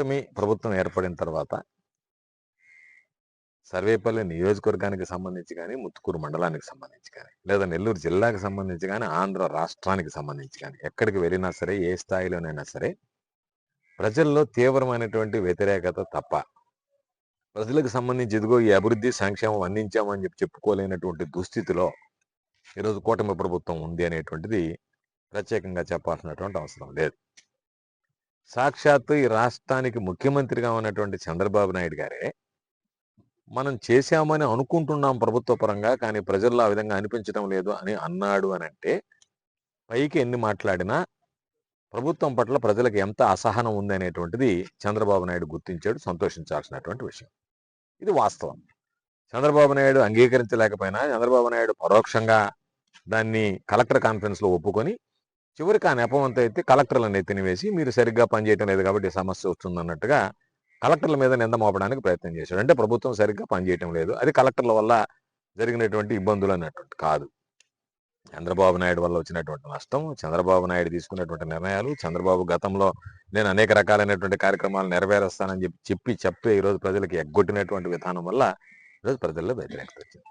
కూటమి ప్రభుత్వం ఏర్పడిన తర్వాత సర్వేపల్లి నియోజకవర్గానికి సంబంధించి కానీ, ముత్తుకూరు మండలానికి సంబంధించి కానీ, లేదా నెల్లూరు జిల్లాకి సంబంధించి కానీ, ఆంధ్ర రాష్ట్రానికి సంబంధించి కానీ, ఎక్కడికి వెళ్ళినా సరే, ఏ స్థాయిలోనైనా సరే, ప్రజల్లో తీవ్రమైనటువంటి వ్యతిరేకత తప్ప ప్రజలకు సంబంధించి ఇదిగో ఈ అభివృద్ధి సంక్షేమం అందించామని చెప్పుకోలేనటువంటి దుస్థితిలో ఈరోజు కూటమి ప్రభుత్వం ఉంది అనేటువంటిది ప్రత్యేకంగా చెప్పాల్సినటువంటి అవసరం లేదు. సాక్షాత్తు ఈ రాష్ట్రానికి ముఖ్యమంత్రిగా ఉన్నటువంటి చంద్రబాబు నాయుడు గారే మనం చేశామని అనుకుంటున్నాం ప్రభుత్వ పరంగా, కానీ ప్రజల్లో ఆ విధంగా అనిపించడం లేదు అని అన్నాడు అని అంటే, పైకి ఎన్ని మాట్లాడినా ప్రభుత్వం పట్ల ప్రజలకు ఎంత అసహనం ఉంది అనేటువంటిది చంద్రబాబు నాయుడు గుర్తించాడు. సంతోషించాల్సినటువంటి విషయం. ఇది వాస్తవం. చంద్రబాబు నాయుడు అంగీకరించలేకపోయినా చంద్రబాబు నాయుడు పరోక్షంగా దాన్ని కలెక్టర్ కాన్ఫరెన్స్లో ఒప్పుకొని చివరికి ఆ నెపమంతా ఎత్తి కలెక్టర్లను ఎత్తినివేసి మీరు సరిగ్గా పనిచేయటం లేదు కాబట్టి సమస్య వస్తుందన్నట్టుగా కలెక్టర్ల మీద నింద మోపడానికి ప్రయత్నం చేశాడు. అంటే ప్రభుత్వం సరిగ్గా పనిచేయటం లేదు, అది కలెక్టర్ల వల్ల జరిగినటువంటి ఇబ్బందులు అన్నటువంటి కాదు. చంద్రబాబు నాయుడు వల్ల వచ్చినటువంటి నష్టం, చంద్రబాబు నాయుడు తీసుకున్నటువంటి నిర్ణయాలు, చంద్రబాబు గతంలో నేను అనేక రకాలైనటువంటి కార్యక్రమాలు నెరవేరుస్తానని చెప్పి ఈరోజు ప్రజలకు ఎగ్గొట్టినటువంటి విధానం వల్ల ఈరోజు ప్రజల్లో వ్యతిరేకత వచ్చింది.